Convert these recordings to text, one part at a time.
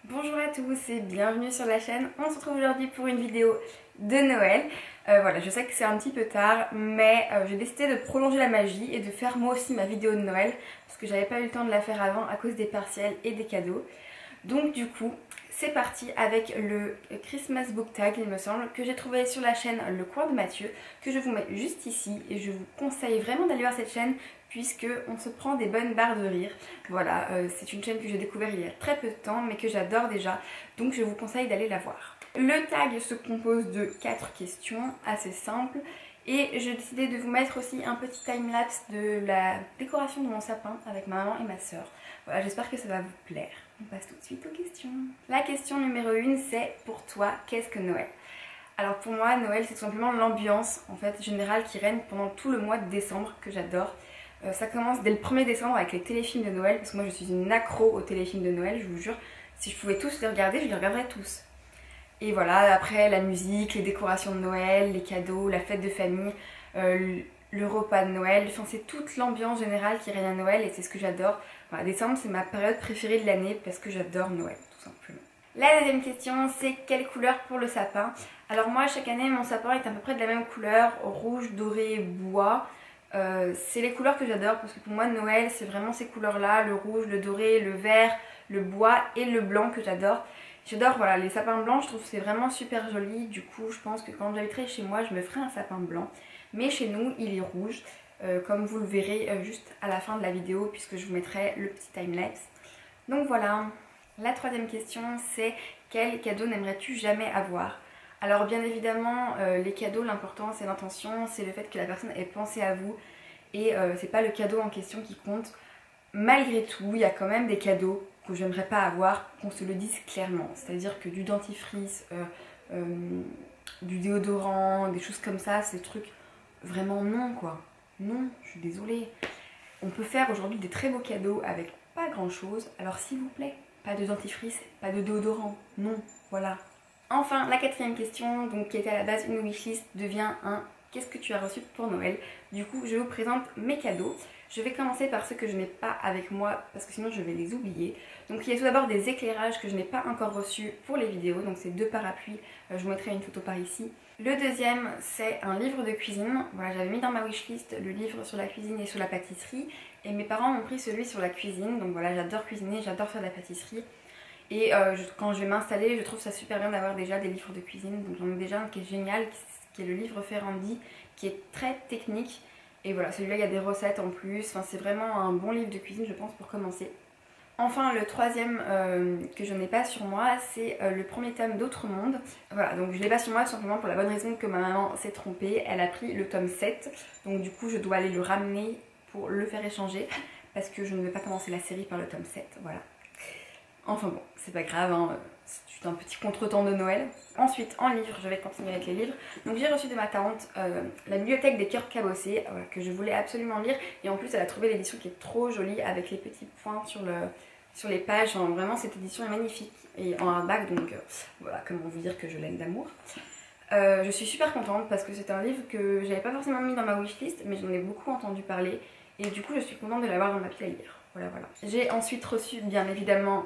Bonjour à tous et bienvenue sur la chaîne. On se retrouve aujourd'hui pour une vidéo de Noël. Voilà, je sais que c'est un petit peu tard, mais j'ai décidé de prolonger la magie et de faire moi aussi ma vidéo de Noël parce que j'avais pas eu le temps de la faire avant à cause des partiels et des cadeaux. Donc du coup, c'est parti avec le Christmas Book Tag, il me semble, que j'ai trouvé sur la chaîne Le Coin de Mathieu, que je vous mets juste ici et je vous conseille vraiment d'aller voir cette chaîne puisque on se prend des bonnes barres de rire. Voilà, c'est une chaîne que j'ai découvert il y a très peu de temps mais que j'adore déjà, donc je vous conseille d'aller la voir. Le tag se compose de 4 questions assez simples et j'ai décidé de vous mettre aussi un petit timelapse de la décoration de mon sapin avec ma maman et ma soeur. Voilà, j'espère que ça va vous plaire. On passe tout de suite aux questions. La question numéro 1, c'est pour toi, qu'est-ce que Noël? Alors pour moi, Noël c'est tout simplement l'ambiance en fait générale qui règne pendant tout le mois de décembre que j'adore. Ça commence dès le 1er décembre avec les téléfilms de Noël parce que moi je suis une accro aux téléfilms de Noël, je vous jure. Si je pouvais tous les regarder, je les regarderais tous. Et voilà, après la musique, les décorations de Noël, les cadeaux, la fête de famille, le repas de Noël, enfin c'est toute l'ambiance générale qui règne à Noël et c'est ce que j'adore. Voilà, décembre c'est ma période préférée de l'année parce que j'adore Noël tout simplement. La deuxième question, c'est quelle couleur pour le sapin? Alors moi chaque année mon sapin est à peu près de la même couleur, rouge, doré, bois. C'est les couleurs que j'adore parce que pour moi Noël c'est vraiment ces couleurs là, le rouge, le doré, le vert, le bois et le blanc que j'adore. J'adore voilà, les sapins blancs, je trouve que c'est vraiment super joli, du coup je pense que quand j'habiterai chez moi je me ferai un sapin blanc. Mais chez nous il est rouge, comme vous le verrez juste à la fin de la vidéo puisque je vous mettrai le petit timelapse. Donc voilà, la troisième question c'est quel cadeau n'aimerais-tu jamais avoir? Alors bien évidemment les cadeaux, l'important c'est l'intention, c'est le fait que la personne ait pensé à vous et c'est pas le cadeau en question qui compte. Malgré tout, il y a quand même des cadeaux que j'aimerais pas avoir, qu'on se le dise clairement. C'est-à-dire que du dentifrice, du déodorant, des choses comme ça, ces trucs, vraiment non quoi. Non, je suis désolée. On peut faire aujourd'hui des très beaux cadeaux avec pas grand chose, alors s'il vous plaît, pas de dentifrice, pas de déodorant, non, voilà. Enfin, la quatrième question, donc qui était à la base une wishlist, devient un qu'est-ce que tu as reçu pour Noël? Du coup, je vous présente mes cadeaux. Je vais commencer par ceux que je n'ai pas avec moi parce que sinon je vais les oublier. Donc il y a tout d'abord des éclairages que je n'ai pas encore reçus pour les vidéos, donc c'est 2 parapluies, je vous mettrai une photo par ici. Le deuxième c'est un livre de cuisine, voilà j'avais mis dans ma wishlist le livre sur la cuisine et sur la pâtisserie et mes parents m'ont pris celui sur la cuisine, donc voilà j'adore cuisiner, j'adore faire de la pâtisserie. Et quand je vais m'installer, je trouve ça super bien d'avoir déjà des livres de cuisine. Donc j'en ai déjà un qui est génial, qui est le livre Ferrandi, qui est très technique. Et voilà, celui-là il y a des recettes en plus. Enfin, c'est vraiment un bon livre de cuisine je pense pour commencer. Enfin le troisième que je n'ai pas sur moi, c'est le premier tome d'Autre Monde. Voilà, donc je l'ai pas sur moi tout simplement pour la bonne raison que ma maman s'est trompée. Elle a pris le tome 7. Donc du coup je dois aller le ramener pour le faire échanger. Parce que je ne vais pas commencer la série par le tome 7, voilà. Enfin bon, c'est pas grave, hein, c'est juste un petit contretemps de Noël. Ensuite, en livre, je vais continuer avec les livres. Donc j'ai reçu de ma tante la bibliothèque des cœurs cabossés, que je voulais absolument lire. Et en plus, elle a trouvé l'édition qui est trop jolie avec les petits points sur les pages. Enfin, vraiment, cette édition est magnifique. Et en hardback, donc voilà, comment vous dire que je l'aime d'amour. Je suis super contente parce que c'est un livre que j'avais pas forcément mis dans ma wishlist, mais j'en ai beaucoup entendu parler. Et du coup, je suis contente de l'avoir dans ma pile à lire. Voilà, voilà. J'ai ensuite reçu, bien évidemment,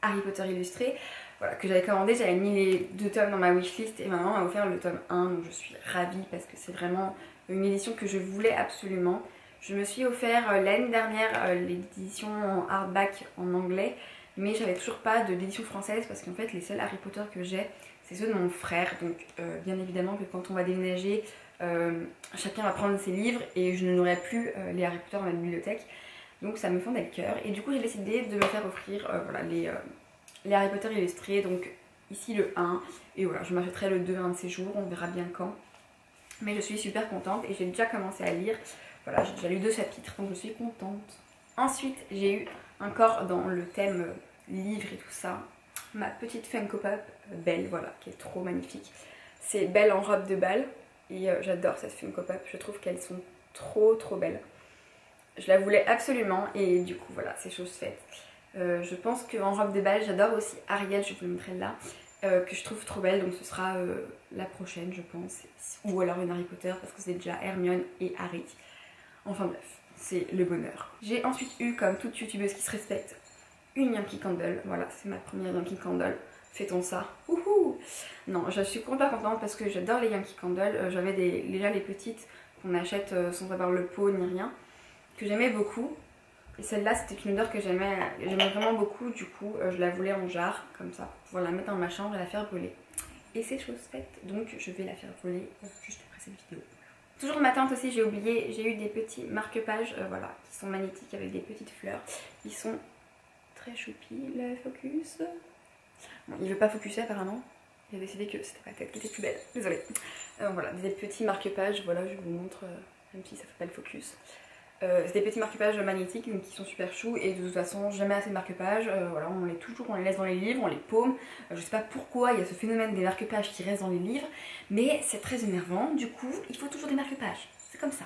Harry Potter illustré, voilà, que j'avais commandé, j'avais mis les 2 tomes dans ma wishlist et ma maman m'a offert le tome 1, donc je suis ravie parce que c'est vraiment une édition que je voulais absolument. Je me suis offert l'année dernière l'édition en hardback en anglais, mais j'avais toujours pas de l'édition française parce qu'en fait les seuls Harry Potter que j'ai c'est ceux de mon frère, donc bien évidemment que quand on va déménager, chacun va prendre ses livres et je n'aurai plus les Harry Potter dans ma bibliothèque. Donc ça me fendait le cœur et du coup j'ai décidé de me faire offrir voilà, les Harry Potter illustrés. Donc ici le 1 et voilà je m'achèterai le 2 un de ces jours, on verra bien quand. Mais je suis super contente et j'ai déjà commencé à lire. Voilà, j'ai déjà lu 2 chapitres donc je suis contente. Ensuite j'ai eu encore dans le thème livre et tout ça, ma petite Funko Pop Belle, voilà, qui est trop magnifique. C'est Belle en robe de bal et j'adore cette Funko Pop, je trouve qu'elles sont trop belles. Je la voulais absolument et du coup voilà, c'est chose faite. Je pense qu'en robe de bal, j'adore aussi Ariel, je vous le montrer là, que je trouve trop belle, donc ce sera la prochaine je pense. Ou alors une Harry Potter parce que c'est déjà Hermione et Harry. Enfin bref, c'est le bonheur. J'ai ensuite eu, comme toute youtubeuse qui se respecte, une Yankee Candle. Voilà, c'est ma première Yankee Candle. Fait-on ça? Wouhou! Non, je suis complètement contente parce que j'adore les Yankee Candle. J'avais déjà les petites qu'on achète sans avoir le pot ni rien, que j'aimais beaucoup. Et celle-là, c'était une odeur que j'aimais vraiment beaucoup. Du coup, je la voulais en jarre, comme ça, pour pouvoir la mettre dans ma chambre et la faire brûler. Et c'est chose faite, donc je vais la faire brûler juste après cette vidéo. Toujours ma tante aussi, j'ai oublié, j'ai eu des petits marque-pages, voilà, qui sont magnétiques avec des petites fleurs. Ils sont très choupis, le focus. Bon, il veut pas focuser apparemment. Il a décidé que c'était ma tête qui était plus belle, désolée. Voilà, des petits marque-pages, voilà, je vous montre, même si ça fait pas le focus. C'est des petits marque-pages magnétiques donc, qui sont super choux et de toute façon jamais assez de marque-pages, voilà, on les laisse dans les livres, on les paume. Je sais pas pourquoi il y a ce phénomène des marque-pages qui restent dans les livres, mais c'est très énervant, du coup il faut toujours des marque-pages, c'est comme ça.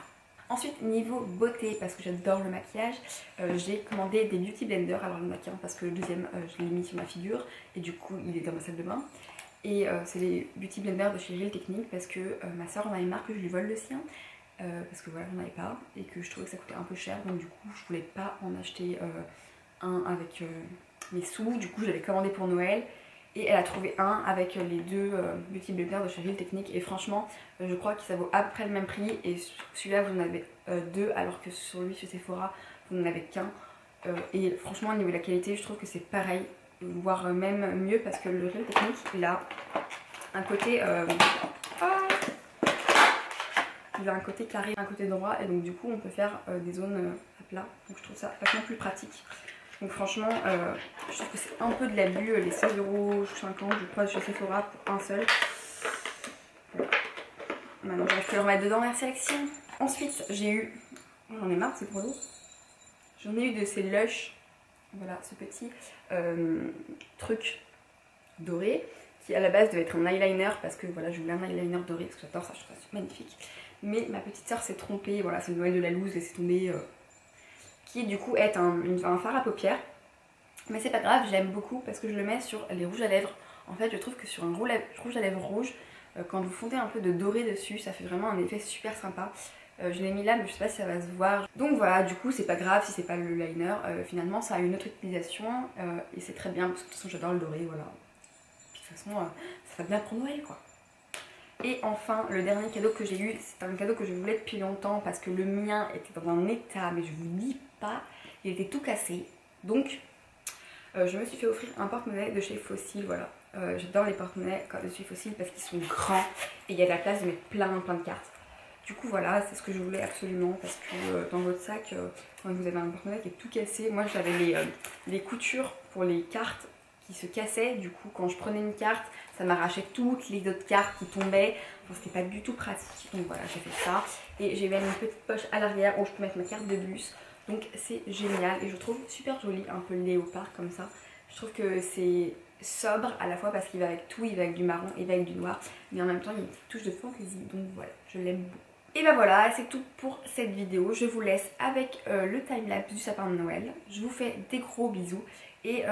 Ensuite niveau beauté, parce que j'adore le maquillage, j'ai commandé des beauty blenders, alors le maquillage parce que le deuxième je l'ai mis sur ma figure et du coup il est dans ma salle de bain. Et c'est les beauty blenders de chez Real Technique parce que ma soeur en avait marre que je lui vole le sien. Parce que voilà, j'en avais pas et que je trouvais que ça coûtait un peu cher, donc du coup je voulais pas en acheter un avec mes sous. Du coup je l'avais commandé pour Noël et elle a trouvé un avec les deux beauty blenders de chez Real Technique et franchement je crois que ça vaut à peu près le même prix et celui-là vous en avez deux alors que sur lui chez Sephora vous n'en avez qu'un et franchement au niveau de la qualité je trouve que c'est pareil, voire même mieux parce que le Real Technique il a un côté il a un côté carré, un côté droit et donc du coup on peut faire des zones à plat, donc je trouve ça vachement plus pratique. Donc franchement je trouve que c'est un peu de l'abus, les 16,50€ je crois chez Sephora pour un seul. Voilà. Maintenant je vais le remettre dedans la sélection. Ensuite j'ai eu, j'en ai marre c'est trop lourd, j'en ai eu de ces Lush, voilà ce petit truc doré qui à la base devait être un eyeliner parce que voilà je voulais un eyeliner doré parce que j'adore ça, je trouve ça magnifique. Mais ma petite soeur s'est trompée, voilà c'est le Noël de la loose, laissez tomber, qui du coup est un fard à paupières. Mais c'est pas grave, j'aime beaucoup parce que je le mets sur les rouges à lèvres. En fait je trouve que sur un rouge à lèvres rouge, quand vous fondez un peu de doré dessus, ça fait vraiment un effet super sympa. Je l'ai mis là mais je sais pas si ça va se voir. Donc voilà, du coup c'est pas grave si c'est pas le liner, finalement ça a une autre utilisation et c'est très bien parce que de toute façon j'adore le doré, voilà. Puis de toute façon ça va bien pour Noël quoi. Et enfin, le dernier cadeau que j'ai eu, c'est un cadeau que je voulais depuis longtemps parce que le mien était dans un état, mais je vous dis pas, il était tout cassé. Donc, je me suis fait offrir un porte-monnaie de chez Fossil, voilà. J'adore les porte-monnaies de chez Fossil parce qu'ils sont grands et il y a de la place de mettre plein de cartes. Du coup, voilà, c'est ce que je voulais absolument parce que dans votre sac, quand vous avez un porte-monnaie qui est tout cassé, moi j'avais les coutures pour les cartes qui se cassaient, du coup quand je prenais une carte ça m'arrachait toutes les autres cartes qui tombaient, enfin, c'était pas du tout pratique, donc voilà j'ai fait ça et j'ai même une petite poche à l'arrière où je peux mettre ma carte de bus, donc c'est génial et je trouve super joli, un peu léopard comme ça. Je trouve que c'est sobre à la fois parce qu'il va avec tout, il va avec du marron, il va avec du noir, mais en même temps il y a une petite touche de fantaisie, donc voilà, je l'aime beaucoup. Et ben voilà, c'est tout pour cette vidéo. Je vous laisse avec le timelapse du sapin de Noël. Je vous fais des gros bisous et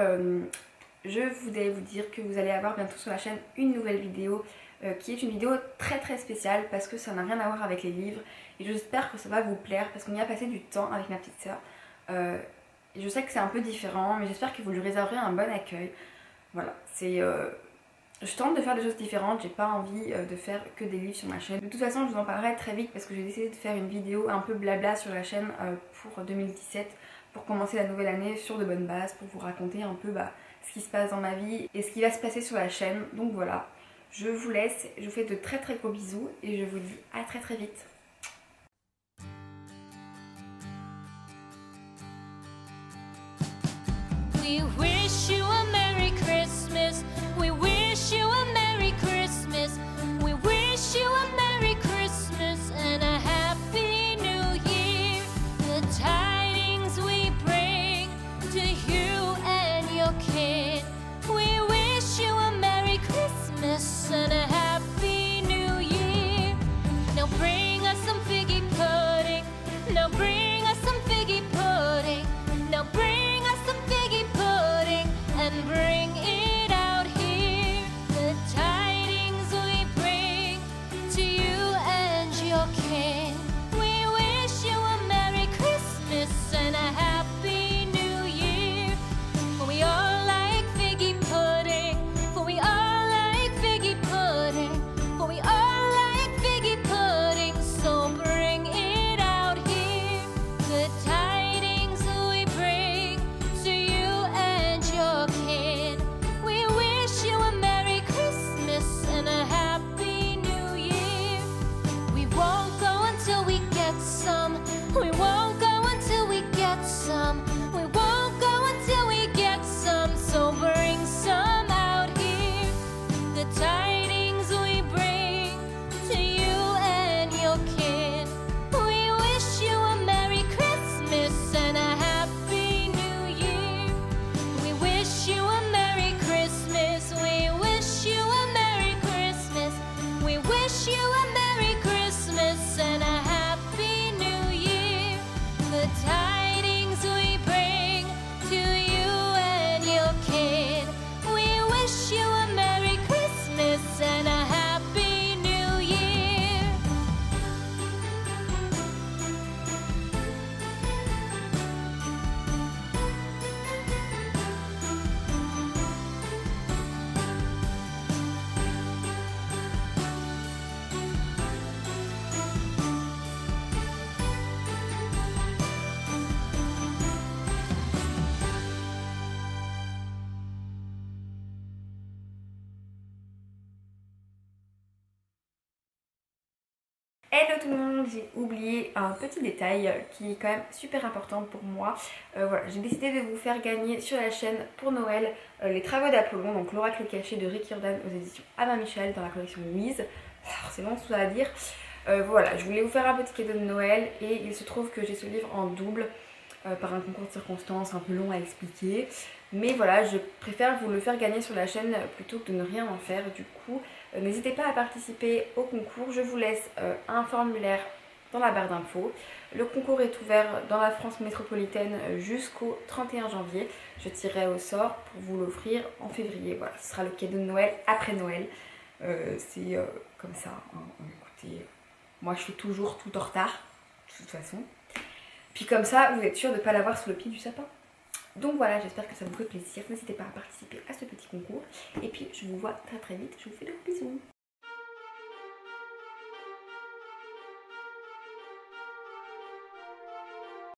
je voulais vous dire que vous allez avoir bientôt sur la chaîne une nouvelle vidéo qui est une vidéo très spéciale parce que ça n'a rien à voir avec les livres et j'espère que ça va vous plaire parce qu'on y a passé du temps avec ma petite soeur et je sais que c'est un peu différent mais j'espère que vous lui réserverez un bon accueil. Voilà, c'est... je tente de faire des choses différentes, j'ai pas envie de faire que des livres sur ma chaîne. De toute façon je vous en parlerai très vite parce que j'ai décidé de faire une vidéo un peu blabla sur la chaîne pour 2017 pour commencer la nouvelle année sur de bonnes bases, pour vous raconter un peu ce qui se passe dans ma vie et ce qui va se passer sur la chaîne. Donc voilà, je vous laisse, je vous fais de très gros bisous et je vous dis à très vite. We wish you a Merry Christmas. We wish you a Merry Christmas. We wish you a Merry Christmas and a Happy New Year. The tidings we bring to you and your kin. We wish you a Merry Christmas and a Happy New Year. Now bring us some figgy pudding. Now bring us some figgy pudding. Now bring us some figgy pudding. Hello tout le monde, j'ai oublié un petit détail qui est quand même super important pour moi. Voilà, j'ai décidé de vous faire gagner sur la chaîne pour Noël les travaux d'Apollon, donc l'oracle caché de Rick Jordan aux éditions Albin Michel dans la collection Louise. C'est long tout ça à dire. Voilà, je voulais vous faire un petit cadeau de Noël et il se trouve que j'ai ce livre en double par un concours de circonstances un peu long à expliquer. Mais voilà, je préfère vous le faire gagner sur la chaîne plutôt que de ne rien en faire. Du coup, n'hésitez pas à participer au concours. Je vous laisse un formulaire dans la barre d'infos. Le concours est ouvert dans la France métropolitaine jusqu'au 31 janvier. Je tirerai au sort pour vous l'offrir en février. Voilà, ce sera le cadeau de Noël après Noël. C'est comme ça. Hein. Écoutez, moi je fais toujours tout en retard, de toute façon. Puis comme ça, vous êtes sûr de ne pas l'avoir sous le pied du sapin. Donc voilà, j'espère que ça vous fait plaisir. N'hésitez pas à participer à ce petit concours. Et puis je vous vois très très vite. Je vous fais de gros bisous.